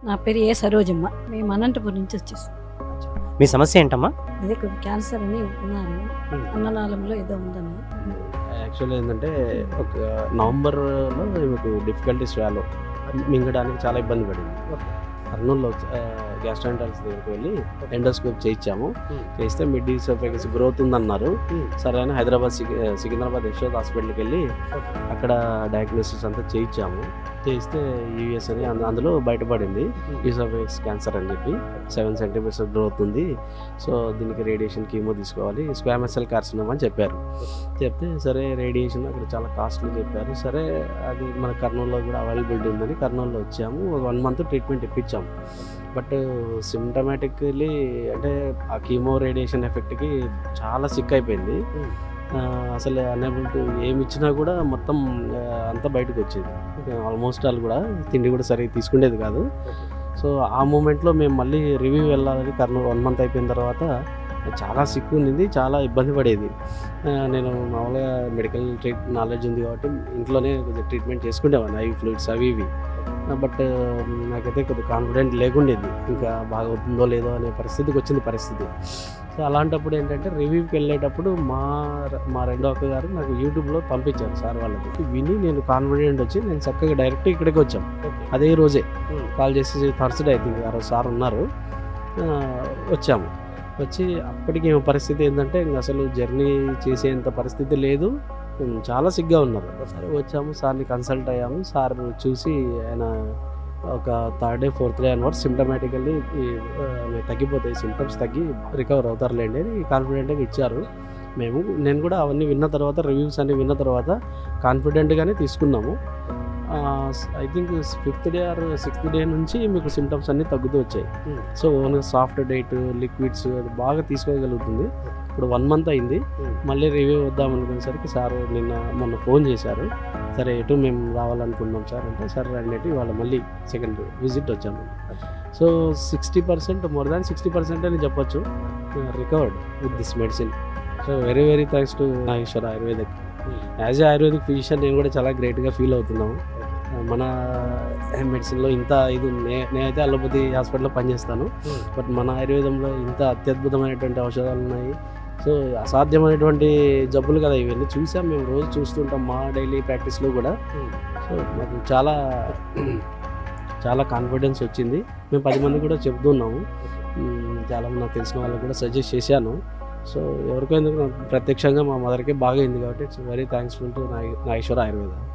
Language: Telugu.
నా పేరు ఏ సరోజమ్మ. మేము అనంతపురం నుంచి వచ్చేసాం. మీ సమస్య ఏంటమ్మా? అదే కొంచెం క్యాన్సర్ అని ఉన్నారు, అన్ననాళంలో ఏదో ఉందని. యాక్చువల్లీ ఏంటంటే ఒక నవంబర్లో మీకు డిఫికల్టీస్ వ్యాలో మింగడానికి చాలా ఇబ్బంది పడింది. కర్నూలులో గ్యాస్ట్రాంటాలజిస్ట్ దగ్గరికి వెళ్ళి ఎండోస్కోప్ చేయించాము. చేస్తే మిడ్ ఈసోఫేగస్ గ్రోత్ ఉందన్నారు. సరే అని హైదరాబాద్ సికింద్రాబాద్ యశోద్ హాస్పిటల్కి వెళ్ళి అక్కడ డయాగ్నోసిస్ అంతా చేయించాము. చేయిస్తే యూఎస్ అని అందులో బయటపడింది ఈసోఫేగస్ క్యాన్సర్ అని చెప్పి 7 సెంటీమీటర్స్ గ్రోత్ ఉంది. సో దీనికి రేడియేషన్ కీమో తీసుకోవాలి, స్క్వామస్ సెల్ కార్సినోమా అని చెప్పారు. చెప్తే సరే రేడియేషన్ అక్కడ చాలా కాస్ట్లీ చెప్పారు. సరే అది మన కర్నూలులో కూడా అవైలబిలిటీ ఉందని కర్నూలులో వచ్చాము. ఒక 1 మంత్ ట్రీట్మెంట్ ఇప్పించాము. బట్ సిమ్టమాటిక్లీ అంటే ఆ కీమో రేడియేషన్ ఎఫెక్ట్కి చాలా సిక్ అయిపోయింది. అసలు అనేబుల్ టు ఏమి ఇచ్చినా కూడా మొత్తం అంతా బయటకు వచ్చేది. ఆల్మోస్ట్ ఆల్ కూడా తిండి కూడా సరిగ్గా తీసుకునేది కాదు. సో ఆ మూమెంట్లో మేము మళ్ళీ రివ్యూ వెళ్ళాలని కర్నూలు 1 మంత్ అయిపోయిన తర్వాత చాలా సిక్ ఉండింది, చాలా ఇబ్బంది పడేది. నేను మామూలుగా మెడికల్ నాలెడ్జ్ ఉంది కాబట్టి ఇంట్లోనే కొద్దిగా ట్రీట్మెంట్ చేసుకునేవాడిని, ఐవి ఫ్లూయిడ్స్ అవి ఇవి. బట్ నాకైతే కొద్దిగా కాన్ఫిడెంట్ లేకుండేది, ఇంకా బాగా అవుతుందో లేదో అనే పరిస్థితికి వచ్చింది పరిస్థితి. సో అలాంటప్పుడు ఏంటంటే రివ్యూకి వెళ్ళేటప్పుడు మా రెండో అక్క గారు నాకు యూట్యూబ్లో పంపించారు సార్ వాళ్ళకి. విని నేను కాన్ఫిడెంట్ వచ్చి నేను చక్కగా డైరెక్ట్ ఇక్కడికి వచ్చాం. అదే రోజే కాల్ చేసి థర్స్డే అయితే ఆ రోజు సార్ ఉన్నారు, వచ్చాము. వచ్చి అప్పటికి పరిస్థితి ఏంటంటే ఇంక అసలు జర్నీ చేసేంత పరిస్థితి లేదు, చాలా సిగ్గా ఉన్నారు. సరే వచ్చాము, సార్ని కన్సల్ట్ అయ్యాము. సార్ చూసి ఆయన ఒక 3rd day 4th day onwards సిమ్టమాటికల్లీ తగ్గిపోతాయి, సిమ్టమ్స్ తగ్గి రికవర్ అవుతారులేండి అని కాన్ఫిడెంట్గా ఇచ్చారు. నేను కూడా అవన్నీ విన్న తర్వాత, రివ్యూస్ అన్ని విన్న తర్వాత కాన్ఫిడెంట్గానే తీసుకున్నాము. I think 5th day or 6th day నుంచి మీకు సిమ్టమ్స్ అన్నీ తగ్గుతూ వచ్చాయి. సో ఓన్గా సాఫ్ట్ డైట్, లిక్విడ్స్ బాగా తీసుకోగలుగుతుంది. ఇప్పుడు 1 మంత్ అయింది. మళ్ళీ రివ్యూ వద్దాం అనుకునేసరికి సార్ మొన్న ఫోన్ చేశారు. సరే ఎటు మేము రావాలనుకున్నాం సార్ అంటే, సరే రండి వాళ్ళ మళ్ళీ సెకండ్ విజిట్ వచ్చాము. సో 60% మోర్ దాన్ 60% అని చెప్పొచ్చు recovered with this medicine. So very very thanks to Nageswara ayurvedic. As a ayurvedic physician నేను కూడా చాలా గ్రేట్గా ఫీల్ అవుతున్నాము. మన మెడిసిన్లో ఇంత ఇది నేనైతే అలోపతి హాస్పిటల్లో పనిచేస్తాను, బట్ మన ఆయుర్వేదంలో ఇంత అత్యద్భుతమైనటువంటి ఔషధాలు ఉన్నాయి. సో అసాధ్యమైనటువంటి జబ్బులు కదా ఇవన్నీ చూసాం, మేము రోజు చూస్తుంటాం మా డైలీ ప్రాక్టీస్లో కూడా. సో మాకు చాలా చాలా కాన్ఫిడెన్స్ వచ్చింది. మేము 10 మంది కూడా చెప్తున్నాము, చాలామంది నాకు తెలిసిన వాళ్ళకి కూడా సజెస్ట్ చేశాను. సో ఎవరికో ఎందుకు ప్రత్యక్షంగా మా మదర్కే బాగా అయింది కాబట్టి it's very థ్యాంక్స్ఫుల్ to Nageswara Ayurveda.